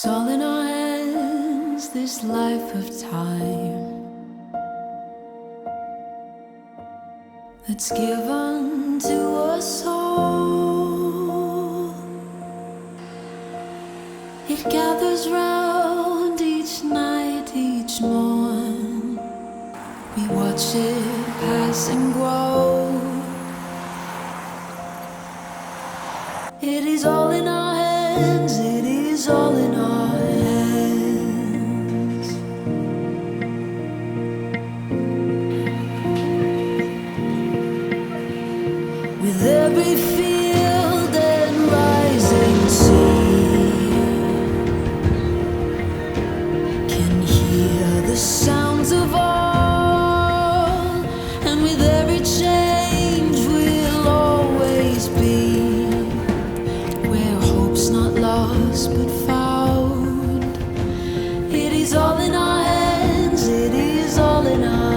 It's all in our hands, this life of time that's given to us all. It gathers round each night, each morn. We watch it pass and grow. It is all in our hands, it is all in our hands. With every field and rising sea, can hear the sounds of all, and with every change we'll always be not lost but found. It is all in our hands, it is all in our